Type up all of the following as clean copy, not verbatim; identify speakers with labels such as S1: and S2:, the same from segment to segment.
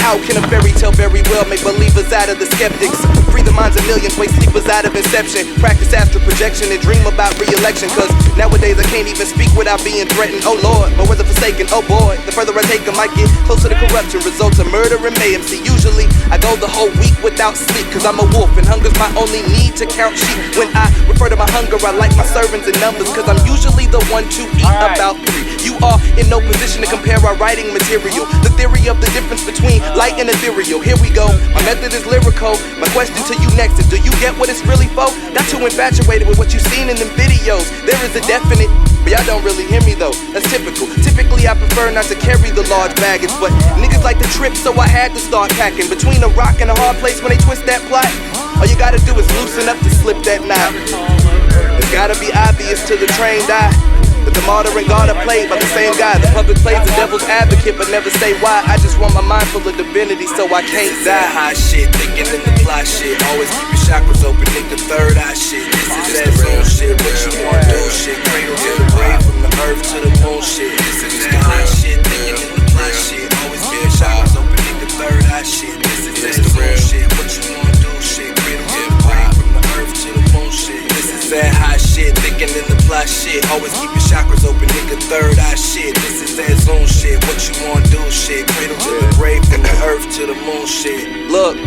S1: How can a fairy tale very well make believers out of the skeptics? Free the minds of millions, wake sleepers out of inception. Practice astral projection and dream about re-election. Cause nowadays I can't even speak without being threatened. Oh Lord, my words are forsaken, oh boy. The further I take them, I get closer to corruption. Results of murder and mayhem. See, usually I go the whole week without sleep. Cause I'm a wolf and hunger's my only need to count sheep. When I refer to my hunger, I like my servants in numbers. Cause I'm usually the one to eat about 3. You are in no position to compare our writing material. The theory of the difference between light and ethereal. Here we go, my method is lyrical. My question to you next is, do you get what it's really for? Not too infatuated with what you've seen in them videos. There is a definite, but y'all don't really hear me though. That's typical. Typically I prefer not to carry the large baggage, but niggas like to trip, so I had to start packing. Between a rock and a hard place when they twist that plot, all you gotta do is loosen up to slip that knot. It's gotta be obvious to the trained eye that the martyr and God are played by the same guy. The public plays the devil's advocate but never say why. I just want my mind full of divinity so I can't die.
S2: High shit, thinking in the fly shit. Always keep your chakras open, nigga, third eye shit. This is that zone shit, what you wanna do shit. Cradle to the grave, from the earth to the moon shit. This is that high shit, thinking in the fly shit. Always keep your chakras open, nigga, third eye shit. This is that zone shit, what you wanna do shit. Cradle to the grave, from the earth to the moon shit. This is that high shit, thinking in the fly shit. Always keep your chakras open, nigga, third eye shit. This is that zone shit, what you wanna do shit. Cradle to the grave, from the earth to the moon shit.
S1: Look.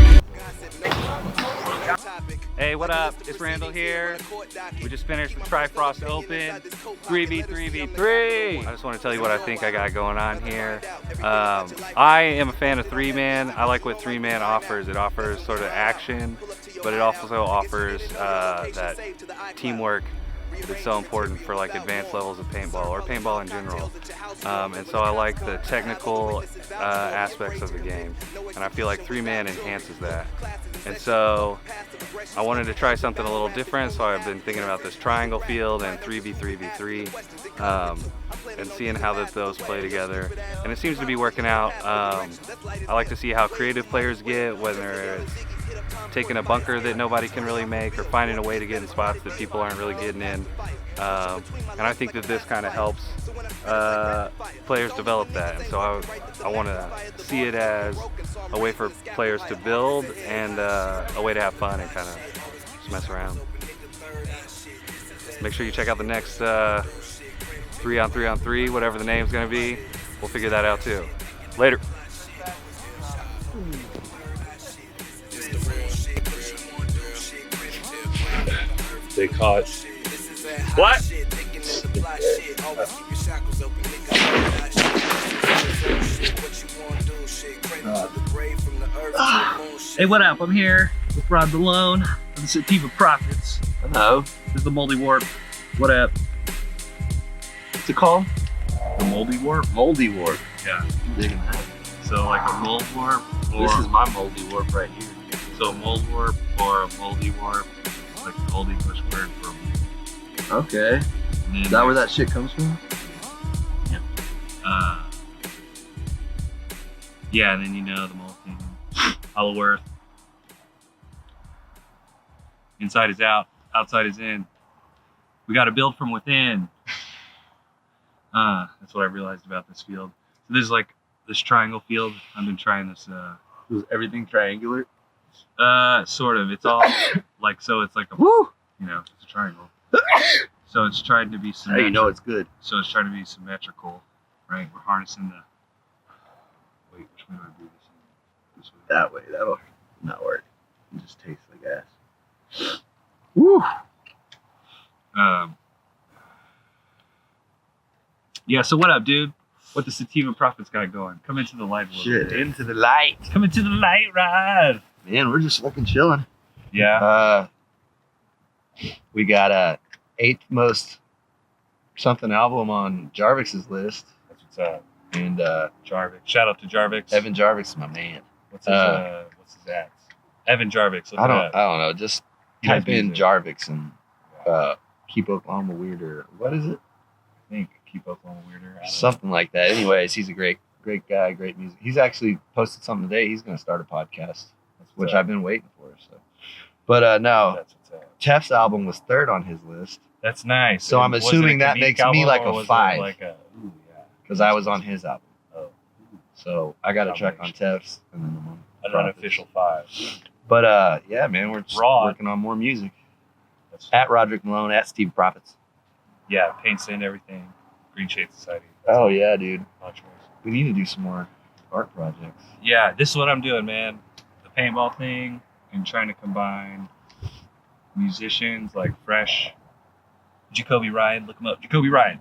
S3: Hey, what up? It's Randall here. We just finished the TriFrost Open 3v3v3. I just want to tell you what I think I got going on here. I am a fan of 3-man. I like what 3-man offers. It offers sort of action, but it also offers that teamwork that's so important for like advanced levels of paintball or paintball in general. And so I like the technical aspects of the game, and I feel like 3-man enhances that. And so I wanted to try something a little different, so I've been thinking about this triangle field and 3v3v3 and seeing how those play together, and it seems to be working out. I like to see how creative players get, whether it's taking a bunker that nobody can really make or finding a way to get in spots that people aren't really getting in. And I think that this kind of helps players develop that. And so I want to see it as a way for players to build and a way to have fun and kind of just mess around. Make sure you check out the next 3-on-3-on-3, whatever the name's going to be. We'll figure that out too. Later.
S4: They caught.
S3: What?
S5: Hey, what up? I'm here with Rod Malone of the Sativa Prophets.
S4: Hello.
S5: This is the Mouldiwarp. What up?
S4: What's it called?
S5: The Mouldiwarp?
S4: Mouldiwarp.
S5: Yeah.
S4: Digging that.
S5: So like a Mouldiwarp, or
S4: This is my Mouldiwarp right here.
S5: so Mouldiwarp or a Mouldiwarp, like the Old English word for mold.
S4: Okay. Is that where that shit comes from?
S5: Yeah. Yeah, and then you know the mold thing. Hollow Earth. Inside is out, outside is in. We got to build from within. That's what I realized about this field. So this is like this triangle field. I've been trying this.
S4: Was everything triangular?
S5: Sort of. It's all like, so it's like a,
S4: Woo!
S5: you know, it's a triangle. So it's trying to be
S4: Hey,
S5: symmetrical.
S4: you know it's good.
S5: So it's trying to be symmetrical, right? We're harnessing the. Wait, which way do I do this? This way.
S4: That way, that'll not work. It just tastes like ass. Woo!
S5: Yeah. So what up, dude? What the Sativa Prophets got going? Come into the light a little
S4: Shit,
S5: bit.
S4: into the light.
S5: Come into the light, Rod.
S4: Man, we're just fucking chilling.
S5: Yeah.
S4: We got a 8th most something album on Jarvik's list.
S5: That's what's up.
S4: And
S5: Jarvik. Shout out to Jarvik.
S4: Evan Jarvik's my man.
S5: What's his ads? Evan Jarvik.
S4: I don't know. Just
S5: He has
S4: type in
S5: music.
S4: Jarvik's and keep Oklahoma weirder. What is it?
S5: I think Keep Oklahoma Weirder. I don't know.
S4: Something like that. Anyways, he's a great guy, great music. He's actually posted something today. He's gonna start a podcast, which I've been waiting for. So, but no,
S5: That's what's up.
S4: Tef's album was 3rd on his list
S5: That's nice.
S4: So I'm
S5: Was it
S4: assuming
S5: a
S4: that
S5: Kanik
S4: makes me
S5: album,
S4: like
S5: or
S4: a
S5: was it
S4: 5.
S5: Like a, ooh, yeah.
S4: because I was on his album.
S5: Oh.
S4: So I got to check on Tef's and then I'm on
S5: An
S4: Prophets.
S5: unofficial 5.
S4: But yeah, man, we're just
S5: Rod.
S4: working on more music.
S5: That's
S4: At Rodrick Malone, at Sativa Prophets.
S5: Yeah, Paint Stain Everything, Green Shade Society.
S4: Oh yeah, dude.
S5: No choice.
S4: We need to do some more art projects.
S5: Yeah, this is what I'm doing, man. The paintball thing and trying to combine musicians like fresh. Jacoby Ryan, look him up. Jacoby Ryan.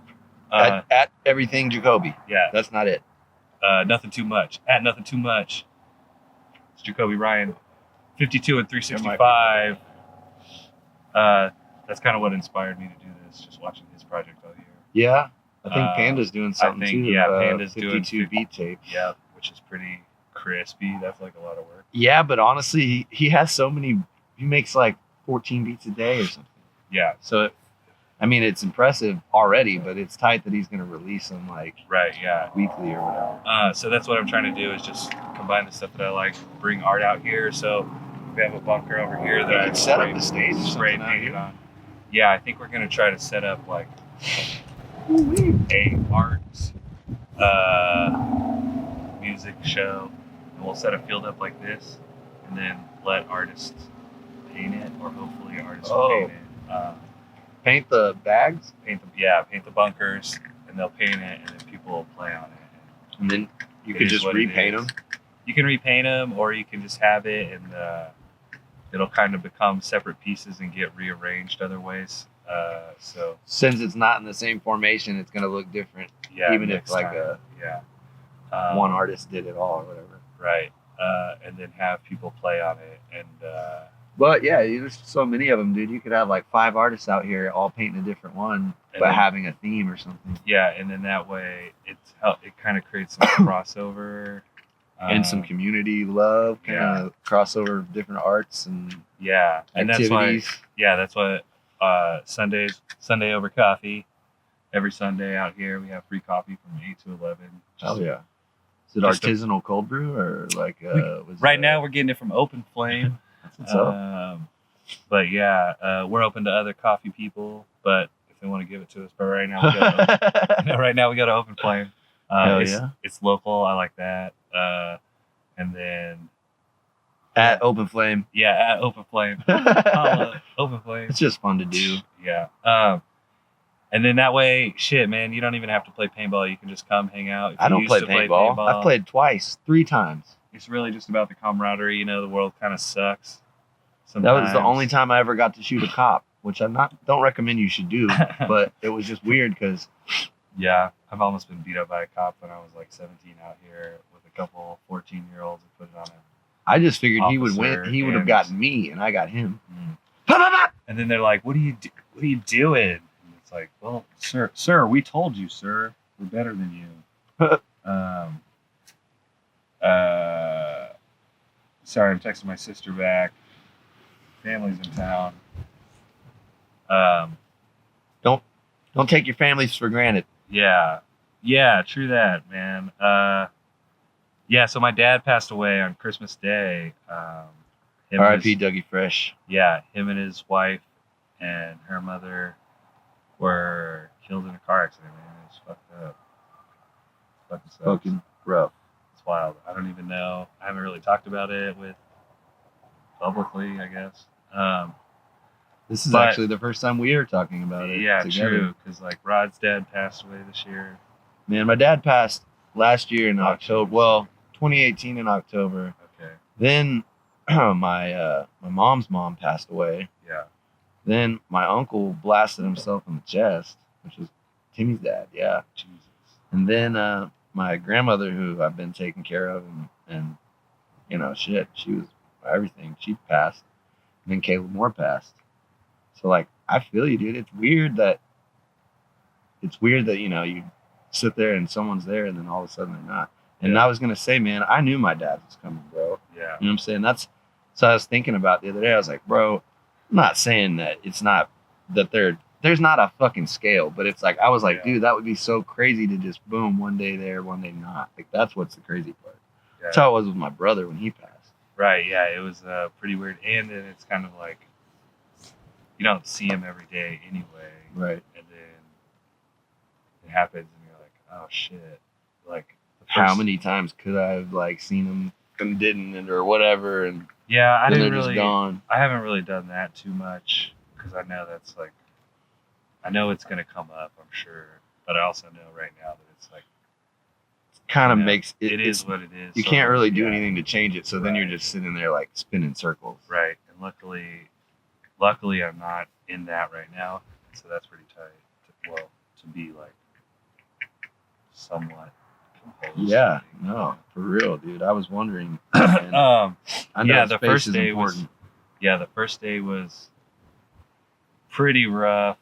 S4: At everything Jacoby.
S5: Yeah.
S4: That's not it.
S5: Nothing Too Much. At Nothing Too Much. It's Jacoby Ryan. 52 and 365. That's kind of what inspired me to do this, just watching his project all year.
S4: Yeah. I think Panda's doing something too.
S5: Yeah, Panda's
S4: 52
S5: doing
S4: beat tape.
S5: Yeah, which is pretty crispy. That's like a lot of work.
S4: Yeah, but honestly, he has so many. He makes like 14 beats a day or something.
S5: Yeah.
S4: So, I mean, it's impressive already, but it's tight that he's going to release them like
S5: Right, yeah.
S4: weekly or whatever.
S5: So that's what I'm trying to do is just combine the stuff that I like, bring art out here. So we have a bunker over here that
S4: You
S5: I
S4: could set up a stage or
S5: spray
S4: something out
S5: painted
S4: here.
S5: on. Yeah, I think we're gonna try to set up like a art music show, and we'll set a field up like this, and then let artists paint it, or hopefully artists will paint it.
S4: Paint the bags,
S5: Paint the bunkers, and they'll paint it, and then people will play on it.
S4: and then you
S5: It
S4: could
S5: is
S4: just
S5: what it
S4: repaint
S5: is.
S4: them.
S5: You can repaint them, or you can just have it, and it'll kind of become separate pieces and get rearranged other ways. So
S4: Since it's not in the same formation, it's going to look different.
S5: yeah,
S4: Even if
S5: next
S4: like
S5: time.
S4: one artist did it all or whatever.
S5: right, and then have people play on it, and
S4: But yeah, there's so many of them, dude. You could have like 5 artists out here all painting a different one,
S5: And
S4: but
S5: then-
S4: having a theme or something.
S5: and then that way it kind of creates some crossover
S4: And some community love, kind
S5: yeah.
S4: of crossover of different arts and
S5: and
S4: activities.
S5: that's what Sunday over coffee. Every Sunday out here we have free coffee from 8 to 11.
S4: Oh yeah. Is it
S5: Just
S4: artisanal cold brew or like
S5: Right now we're getting it from Open Flame.
S4: That's what's up.
S5: But yeah, we're open to other coffee people, but if they want to give it to us, but right now we go to Open Flame.
S4: Hell
S5: it's,
S4: yeah.
S5: it's local. I like that. And then
S4: At Open Flame.
S5: at Open Flame, Open Flame.
S4: It's just fun to do.
S5: Yeah. And then that way, shit, man, you don't even have to play paintball. You can just come hang out. If
S4: I
S5: you
S4: don't
S5: used
S4: play
S5: to
S4: paintball. I've played twice, 3 times.
S5: It's really just about the camaraderie. You know, the world kind of sucks.
S4: That was the
S5: sometimes.
S4: only time I ever got to shoot a cop, which don't recommend you should do, but it was just weird because
S5: Yeah, I've almost been beat up by a cop when I was like 17 out here with a couple 14-year-olds who put it on
S4: I just figured he would
S5: Officer
S4: win. He would have
S5: and-
S4: gotten me, and I got him.
S5: And then they're like, "What are you doing?" And it's like, "Well, sir, we told you, sir, we're better than you." Sorry, I'm texting my sister back. Family's in town.
S4: Don't take your families for granted.
S5: Yeah, true that, man. So my dad passed away on Christmas Day. Him and
S4: R.I.P.
S5: his-
S4: Dougie Fresh.
S5: Yeah, him and his wife and her mother were killed in a car accident, man. It was fucked up. Fucking sucks.
S4: Fucking rough.
S5: It's wild. I don't even know. I haven't really talked about it publicly, I guess.
S4: This is
S5: But-
S4: actually the first time we are talking about it.
S5: Yeah,
S4: together.
S5: true. Because like Rod's dad passed away this year.
S4: Man, my dad passed last year in October. Well, 2018 in October.
S5: Okay.
S4: Then my mom's mom passed away.
S5: Yeah.
S4: Then my uncle blasted himself in the chest, which was Timmy's dad. Yeah.
S5: Jesus.
S4: And then my grandmother, who I've been taking care of, and you know, shit, she was everything. She passed. And then Caleb Moore passed. So like, I feel you, dude. It's weird that you know, you sit there and someone's there, and then all of a sudden they're not. And
S5: Yeah.
S4: I was gonna say, man, I knew my dad was coming, bro.
S5: Yeah.
S4: You know what I'm saying? So I was thinking about the other day. I was like, bro, I'm not saying that it's not that there's not a fucking scale, but it's like I was like,
S5: Yeah.
S4: dude, that would be so crazy to just boom, one day there, one day not. Like that's what's the crazy part.
S5: Yeah.
S4: That's how it was with my brother when he passed.
S5: Right, yeah, it was pretty weird. And then it's kind of like, you don't see him every day anyway.
S4: Right.
S5: And then it happens and you're like, oh shit. Like, the
S4: how many times could I have like seen him and didn't or whatever, and
S5: yeah, I
S4: then
S5: didn't
S4: they're just
S5: really.
S4: gone.
S5: I haven't really done that too much because I know that's like, I know it's gonna come up, I'm sure, but I also know right now that it's like,
S4: Kind of
S5: you know,
S4: makes
S5: it is what it is.
S4: You
S5: so,
S4: can't really do
S5: yeah,
S4: anything to change it, so then you're
S5: Right.
S4: just sitting there like spinning circles.
S5: Right, and luckily I'm not in that right now, so that's pretty tight. To be like somewhat composed.
S4: Yeah,
S5: I think,
S4: no, for real, dude. I was wondering. And I know
S5: yeah,
S4: space
S5: the first
S4: is
S5: day
S4: important.
S5: the first day was pretty rough.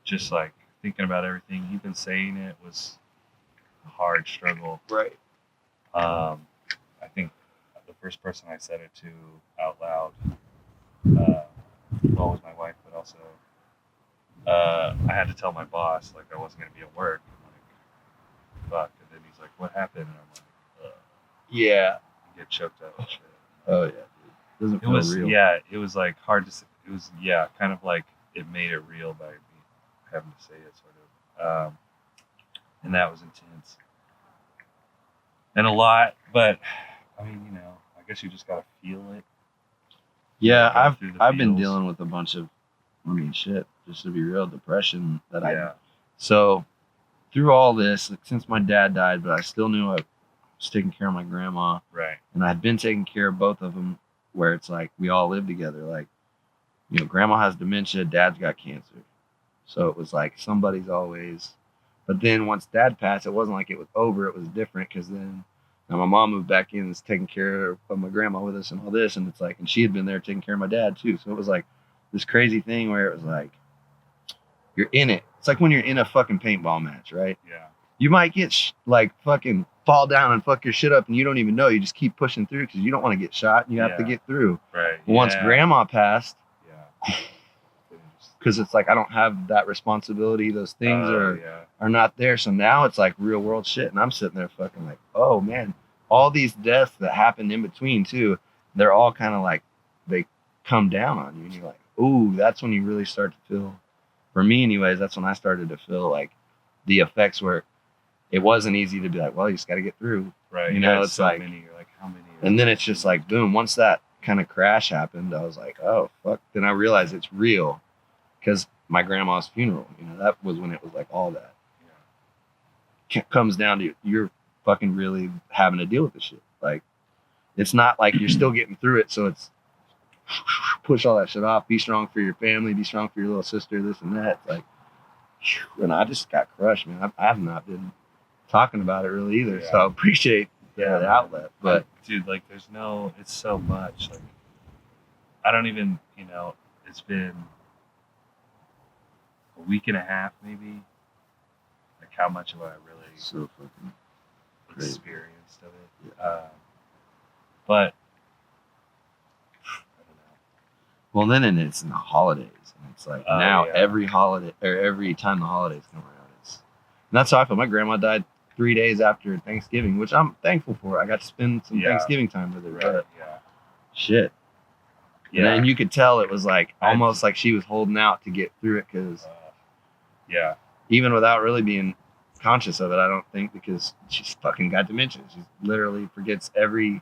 S5: Just like thinking about everything. Even saying it was a hard struggle.
S4: Right.
S5: I think the first person I said it to out loud, was my wife, but also I had to tell my boss like I wasn't gonna be at work. I'm like, fuck. And then he's like, "What happened?" And I'm like,
S4: Yeah.
S5: I get choked up and shit.
S4: Oh yeah, dude. Doesn't
S5: It
S4: feel
S5: was
S4: real.
S5: it was like hard to say. It was kind of like it made it real by me having to say it sort of, and that was intense and a lot. But I mean, I guess you just gotta feel it.
S4: Yeah,
S5: Go through the
S4: I've been
S5: feels.
S4: dealing with a bunch of, shit. Just to be real, depression that
S5: Yeah.
S4: So through all this, like, since my dad died, but I still knew I was taking care of my grandma,
S5: Right.
S4: and I'd been taking care of both of them. Where it's like we all live together. Like, grandma has dementia, dad's got cancer, so it was like somebody's always. But then once dad passed, it wasn't like it was over. It was different because then now my mom moved back in and was taking care of my grandma with us and all this, and it's like, and she had been there taking care of my dad too. So it was like this crazy thing where it was like you're in it. It's like when you're in a fucking paintball match, right?
S5: Yeah.
S4: You might get like fucking fall down and fuck your shit up, and you don't even know. You just keep pushing through because you don't want to get shot, and you have to
S5: Yeah.
S4: get through.
S5: Right.
S4: Once grandma passed,
S5: Yeah.
S4: because it's like I don't have that responsibility. Those things
S5: yeah.
S4: are not there. So now it's like real world shit, and I'm sitting there fucking like, oh man, all these deaths that happened in between too, they're all kind of like they come down on you, and you're like, ooh, that's when you really start to feel. For me, anyways, that's when I started to feel like the effects where it wasn't easy to be like, well, you just got to get through.
S5: Right.
S4: It's
S5: so
S4: like,
S5: many. You're like, how many?
S4: and then it's just like, boom. Once that kind of crash happened, I was like, oh fuck. Then I realized it's real, because my grandma's funeral, that was when it was like all that. Comes down to you're fucking really having to deal with this shit. Like, it's not like you're still getting through it. So it's push all that shit off. Be strong for your family. Be strong for your little sister. This and that. Like, and I just got crushed, man. I have not been talking about it really either.
S5: Yeah.
S4: So I appreciate the outlet. But
S5: dude, like, it's so much. Like, I don't even, it's been a week and a half maybe. Like, how much have I really
S4: so fucking crazy.
S5: experienced of it?
S4: Yeah.
S5: But I don't know.
S4: Well, then and it's in the holidays, and it's like now
S5: yeah.
S4: every holiday or every time the holidays come around, and that's how I feel. My grandma died 3 days after Thanksgiving, which I'm thankful for. I got to spend some
S5: Yeah.
S4: Thanksgiving time with her.
S5: Right.
S4: But
S5: Yeah.
S4: shit,
S5: Yeah.
S4: and you could tell it was like
S5: I
S4: almost
S5: just-
S4: like she was holding out to get through it, because
S5: Yeah.
S4: even without really being conscious of it, I don't think, because she's fucking got dementia. She literally forgets every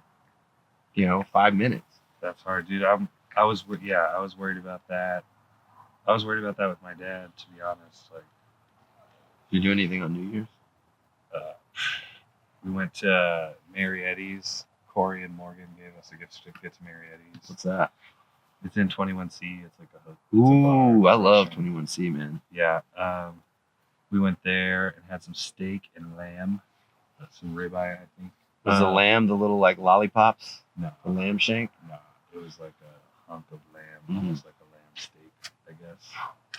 S4: 5 minutes.
S5: That's hard, dude. I was worried about that. I was worried about that with my dad, to be honest. Like,
S4: Did you do anything on New Year's?
S5: we went to Mary Eddie's. Corey and Morgan gave us a gift certificate to Mary Eddie's.
S4: What's that?
S5: It's in 21C. It's like a
S4: Ooh,
S5: bar
S4: I love
S5: section.
S4: 21C, man.
S5: Yeah. We went there and had some steak and lamb, some ribeye, I think.
S4: Was the lamb the little like lollipops?
S5: No,
S4: The lamb shank?
S5: no. It was like a hunk of lamb,
S4: Mhm.
S5: almost like a lamb steak, I guess.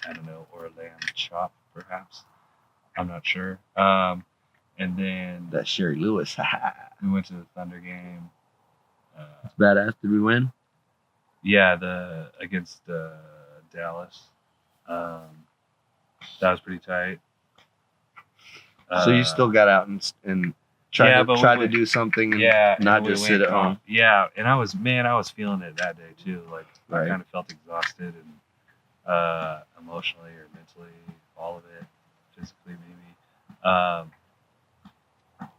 S5: I don't know, or a lamb chop, perhaps. I'm not sure. And then
S4: That Sherry Lewis.
S5: we went to the Thunder game.
S4: It's badass. Did we win?
S5: Yeah, against Dallas. That was pretty tight.
S4: So you still got out and tried
S5: but we
S4: to
S5: went-
S4: do something and
S5: yeah,
S4: not
S5: and we
S4: just
S5: went
S4: sit at home.
S5: Yeah, and I was feeling it that day too. Like, I
S4: Right.
S5: kind of felt exhausted and emotionally or mentally, all of it, physically maybe.